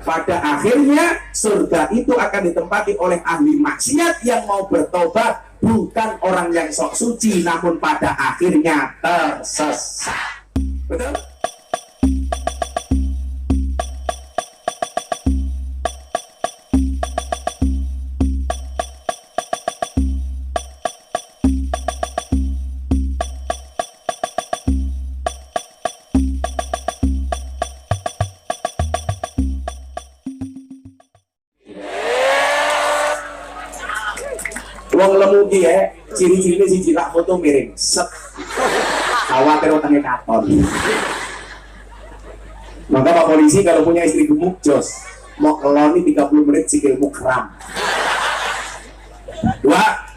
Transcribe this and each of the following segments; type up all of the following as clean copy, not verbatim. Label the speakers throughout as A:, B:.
A: Pada akhirnya surga itu akan ditempati oleh ahli maksiat yang mau bertobat, bukan orang yang sok suci, namun pada akhirnya tersesat. Betul? Wong lemu ki ya, ciri-cirine siji lak foto miring. Set. Khawatir utangnya katon. Maka Pak Polisi kalau punya istri gemuk jos, mau keloni 30 menit sikilmu kram. 2.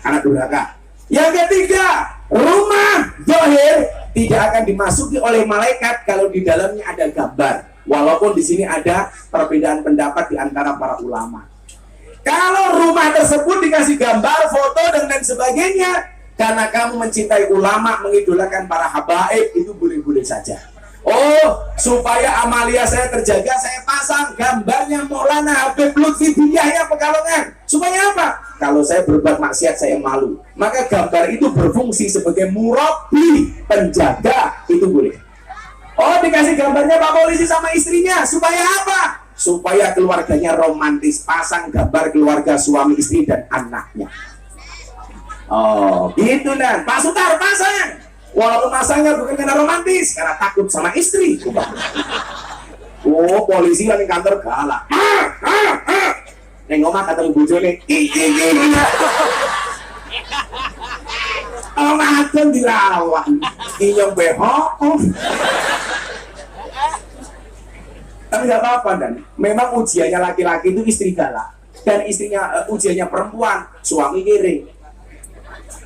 A: Anak durhaka. Yang ketiga, rumah zahir tidak akan dimasuki oleh malaikat kalau di dalamnya ada gambar. Walaupun di sini ada perbedaan pendapat di antara para ulama. Kalau rumah tersebut dikasih gambar, foto, dan lain sebagainya, karena kamu mencintai ulama, mengidolakan para habaib, itu boleh-boleh saja. Oh, supaya amalia saya terjaga, saya pasang gambarnya Maulana Habib Lutfi bin Yahya Pekalongan. Supaya apa? Kalau saya berbuat maksiat, saya malu. Maka gambar itu berfungsi sebagai murabi, penjaga, itu boleh. Oh, dikasih gambarnya Pak Polisi sama istrinya, supaya apa? Supaya keluarganya romantis, pasang gambar keluarga suami istri dan anaknya. Oh gitu dan Pak Sutar pasang, walaupun pasangnya bukan karena romantis, karena takut sama istri. Oh polisi yang di kantor galak, neng omah kata bojone omah akan dilawan inyong behok. Tapi nggak apa-apa dan memang ujiannya laki-laki itu istri galak dan istrinya ujiannya perempuan suami kere.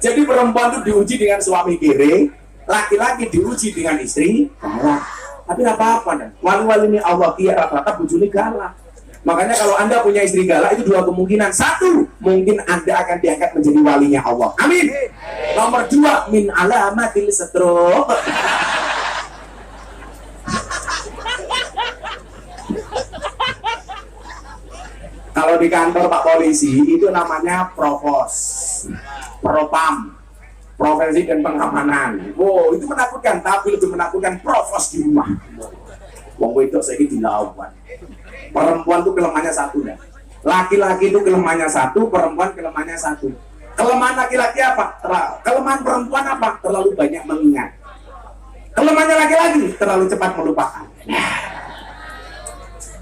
A: Jadi perempuan itu diuji dengan suami kere, laki-laki diuji dengan istri galak. Tapi nggak apa-apa dan wali-wali ini Allah kia rata-rata bujuni galak. Makanya kalau Anda punya istri galak itu 2 kemungkinan. 1, mungkin Anda akan diangkat menjadi walinya Allah. Amin. Nomor 2, min alamatil stroke. Kalau di kantor Pak Polisi itu namanya provos, propam, profesi dan pengamanan. Oh itu menakutkan, tapi lebih menakutkan provos di rumah. Wong wedok saya dilawan. Perempuan itu kelemahannya 1 dah. Laki-laki itu kelemahannya 1, perempuan kelemahannya 1. Kelemahan laki-laki apa? Kelemahan perempuan apa? Terlalu banyak mengingat. Kelemahannya laki-laki terlalu cepat melupakan.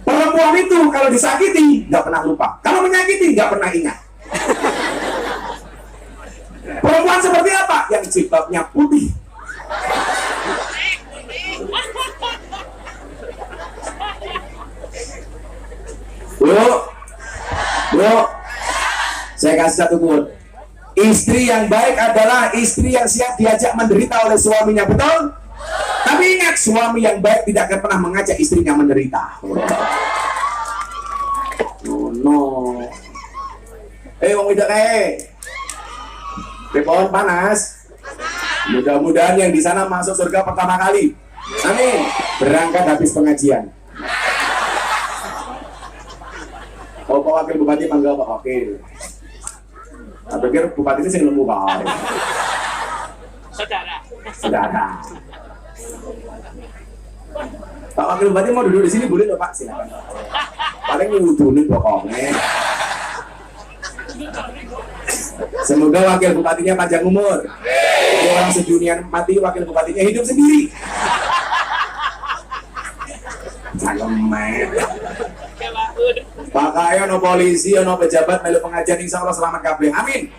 A: Perempuan itu kalau disakiti nggak pernah lupa, kalau menyakiti nggak pernah ingat. Perempuan seperti apa? Yang jilbabnya putih. Bu, saya kasih satu quote. Istri yang baik adalah istri yang siap diajak menderita oleh suaminya, betul? Tapi ingat, suami yang baik tidak akan pernah mengajak istrinya menderita. Oh no. Wong wedok di pohon panas. Mudah-mudahan yang di sana masuk surga pertama kali. Amin. Berangkat habis pengajian. Oh, Pak Wakil Bupati manggil Pak Wakil. Saya pikir Bupati ini sing lemu Pak. Saudara. Pak Wakil Bupati mau duduk di sini boleh loh Pak, silakan. Paling ngudhunin pokoknya. Semoga Wakil Bupatinya panjang umur. Jadi orang sedunia mati, Wakil Bupatinya hidup sendiri. Calemet. Pakaian no polisi, no pejabat, melu pengajian insya Allah selamat kabeh. Amin.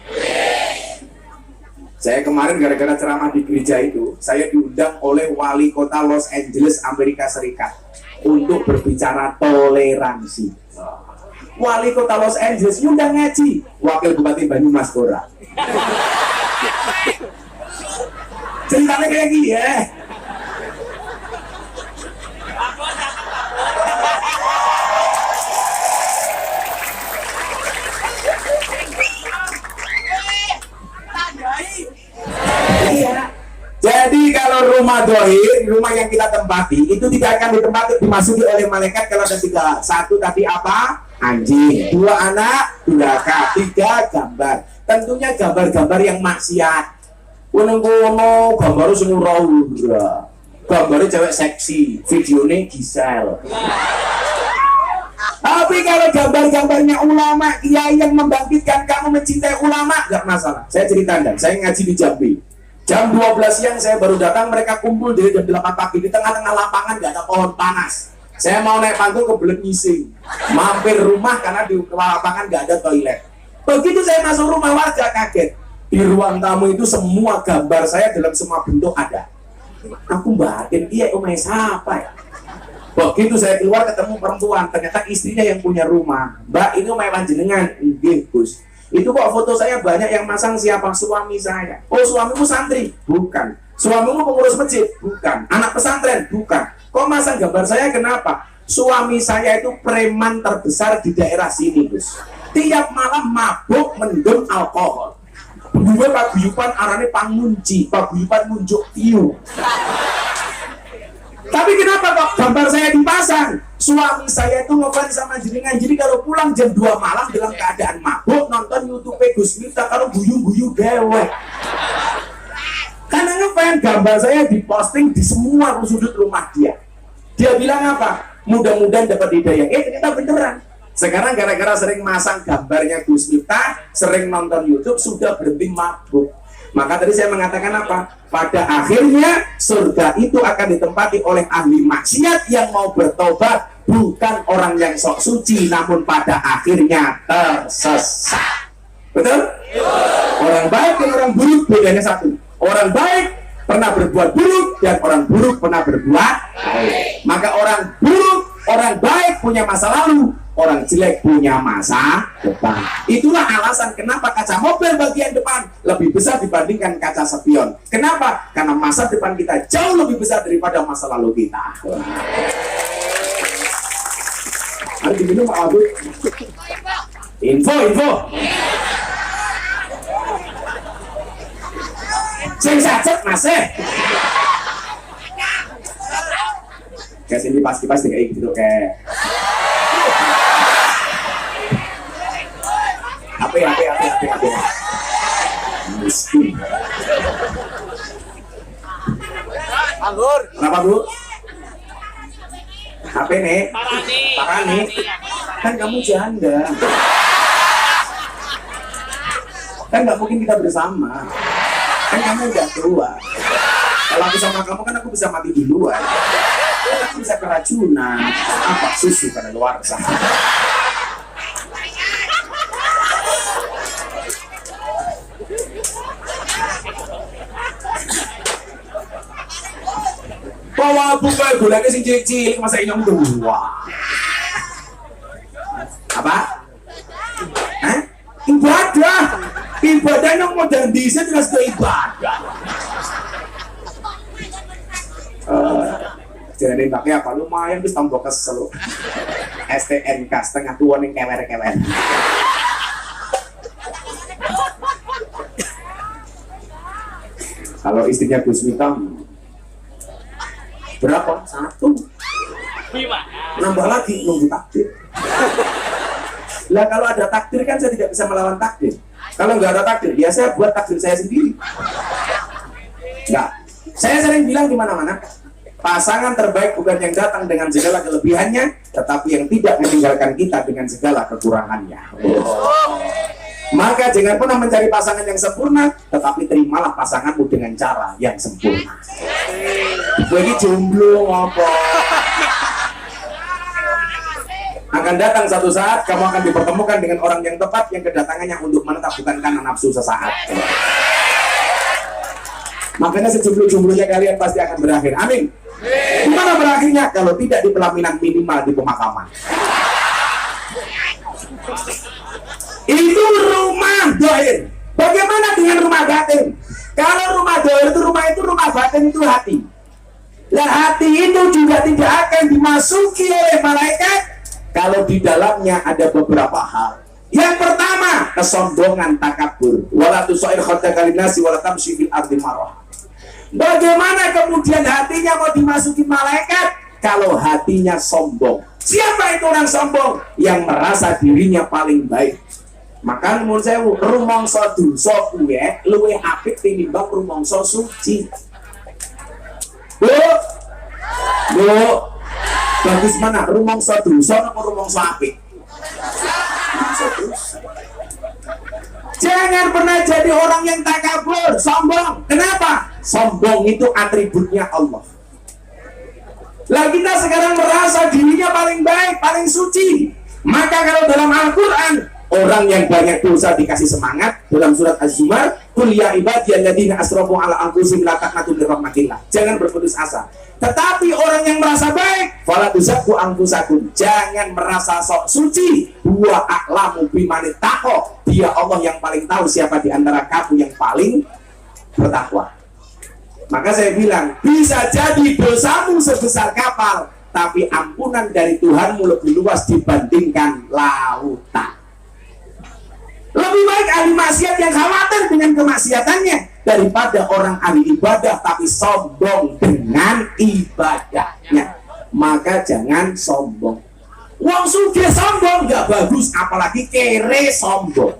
A: Saya kemarin gara-gara ceramah di gereja itu, saya diundang oleh wali kota Los Angeles, Amerika Serikat untuk berbicara toleransi. Wali kota Los Angeles diundang ngaji, Wakil Bupati Banyumas Gora. Ceritanya kayak gini ya. Jadi kalau rumah rumah dohir, rumah yang kita tempati itu tidak akan ditempati dimasuki oleh malaikat kalau ada tiga. Satu tadi apa? Anjing. Dua anak durhaka. Tiga gambar. Tentunya gambar-gambar yang maksiat. Kono gambar sing ora-ora. Gambarnya cewek seksi, videonya Gisel. Tapi kalau gambar-gambarnya ulama, kiai yang membangkitkan kamu mencintai ulama, nggak masalah. Saya cerita Anda, saya ngaji di Jambi. Jam 12 siang saya baru datang, mereka kumpul dari jam 8 pagi di tengah-tengah lapangan, nggak ada pohon panas. Saya mau naik panggung kebelet ngising, mampir rumah karena di lapangan nggak ada toilet. Begitu saya masuk rumah, warga kaget. Di ruang tamu itu semua gambar saya dalam semua bentuk ada. Aku batin, iya umai siapa ya? Begitu saya keluar ketemu perempuan, ternyata istrinya yang punya rumah. Mbak, ini umai panjenengan? Nggih, Gus. Itu kok foto saya banyak yang masang siapa? Suami saya. Oh, suamimu santri? Bukan. Suamimu pengurus masjid? Bukan. Anak pesantren? Bukan. Kok masang gambar saya? Kenapa? Suami saya itu preman terbesar di daerah sini, Gus. Tiap malam mabuk mendem alkohol. Gue paguyupan arane pangunci, paguyupan munjuk tiu. Tapi kenapa kok gambar saya dipasang? Suami saya itu ngefans sama jenengan. Jadi kalau pulang jam 2 malam dalam keadaan mabuk nonton YouTube Gus Miftah kalau guyu-guyu dewe. Karena ngefans gambar saya diposting di semua sudut rumah dia. Dia bilang apa? Mudah-mudahan dapat hidayah. Ternyata beneran. Sekarang gara-gara sering masang gambarnya Gus Miftah, sering nonton YouTube, sudah berhenti mabuk. Maka tadi saya mengatakan apa? Pada akhirnya surga itu akan ditempati oleh ahli maksiat yang mau bertobat, bukan orang yang sok suci, namun pada akhirnya tersesat. Betul? Orang baik dan orang buruk bedanya satu. Orang baik pernah berbuat buruk dan orang buruk pernah berbuat baik. Maka orang buruk, orang baik punya masa lalu, orang jelek punya masa depan. Itulah alasan kenapa kaca mobil bagian depan lebih besar dibandingkan kaca spion. Kenapa? Karena masa depan kita jauh lebih besar daripada masa lalu kita. Hari diminum Abu. Info. Sing sacet masih. Kayak sini pas kayak gitu kayak. Apa? Miskin. Anggur. Kenapa, Bu? Apa nih? Parani. Kan kamu janda. Kan nggak mungkin kita bersama. Kan kamu udah tua. Kalau aku sama kamu kan aku bisa mati duluan. Aku bisa keracunan. Apa susu pada luar sana. Bawa buka gulanya sing cilik-cilik masa inyong tua. Apa? Hah? Ibadah yang modern disa terus ke ibadah. Jadi pakai apa? Lumayan bisa tambah kesel. STNK setengah tua nih kewer-kewer. Kalau istrinya Gus Miftah berapa? 1. Nambah lagi nunggu takdir. Lah kalau ada takdir kan saya tidak bisa melawan takdir. Kalau nggak ada takdir, ya saya buat takdir saya sendiri. Nggak. Saya sering bilang di mana-mana, pasangan terbaik bukan yang datang dengan segala kelebihannya, tetapi yang tidak meninggalkan kita dengan segala kekurangannya. Maka jangan pernah mencari pasangan yang sempurna, tetapi terimalah pasanganmu dengan cara yang sempurna. Bagi jomblo apa? Akan datang satu saat kamu akan dipertemukan dengan orang yang tepat yang kedatangannya untuk menetap bukan karena nafsu sesaat. Makanya sejomblo-jomblonya kalian pasti akan berakhir. Amin. Gimana berakhirnya? Kalau tidak di pelaminan, minimal di pemakaman. Itu rumah dohir. Bagaimana dengan rumah batin? Kalau rumah dohir itu rumah batin itu hati. Lah hati itu juga tidak akan dimasuki oleh malaikat kalau di dalamnya ada beberapa hal. Yang pertama, kesombongan, takabur. Wala tusair khaddaka linnasi wala tamshi fil ardi marah. Bagaimana kemudian hatinya mau dimasuki malaikat kalau hatinya sombong? Siapa itu orang sombong? Yang merasa dirinya paling baik. Maka menurut saya rumangsa dosa kuwi luwih apik tinimbang rumangsa suci. Bu, bagus mana rumangsa dosa apa rumangsa apik? Jangan pernah jadi orang yang takabur, sombong. Kenapa? Sombong itu atributnya Allah. Lah kita sekarang merasa dirinya paling baik, paling suci. Maka kalau dalam Al-Quran, orang yang banyak dosa dikasih semangat. Dalam surat Az-Zumar, qul ya ibadiyalladzina asrafu ala anfusihim la taqnatu min rahmatillah. Jangan berputus asa. Tetapi orang yang merasa baik, fala tuzakku anfusakum. Jangan merasa sok suci. Huwa a'lamu bimanit taqwa. Dia Allah yang paling tahu siapa di antara kamu yang paling bertakwa. Maka saya bilang, bisa jadi dosamu sebesar kapal, tapi ampunan dari Tuhanmu lebih luas dibandingkan lautan. Lebih baik ahli maksiat yang khawatir dengan kemaksiatannya daripada orang ahli ibadah tapi sombong dengan ibadahnya. Maka jangan sombong. Wong sugih sombong gak bagus, apalagi kere sombong.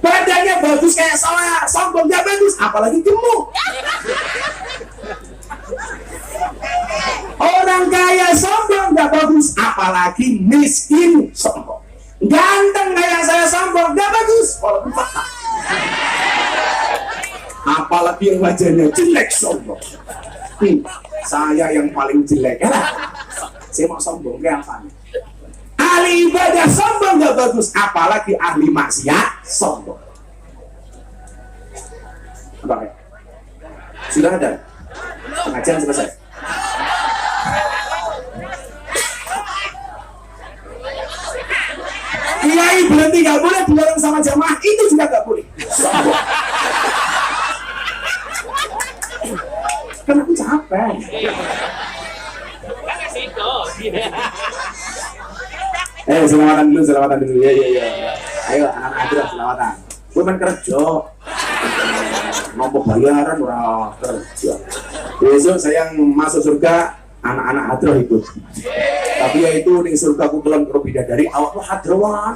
A: Badannya bagus kayak saya, sombong gak bagus, apalagi gemuk. Orang kaya sombong gak bagus, apalagi miskin sombong. Ganteng kayak saya sombong gak bagus, walaupun fakta. Apalagi yang wajahnya jelek sombong. Saya yang paling jelek ya. Saya mau sombong kayak apa? Ahli ibadah sombong gak bagus, apalagi ahli maksiat sombong. Apa ya? Sudah ada? Pengajian selesai. Kiai berhenti gak boleh dilarang sama jamaah, itu juga gak boleh. Sombong. Kan aku capek. Selamatan dulu. Ya. Ayo anak-anak itu selamatan. Gue main kerja. Ngomong bayaran ora kerja. Besok saya yang masuk surga, anak-anak hadroh ikut. Tapi ya itu ning surga kumpulan bidadari awak tuh hadrowan.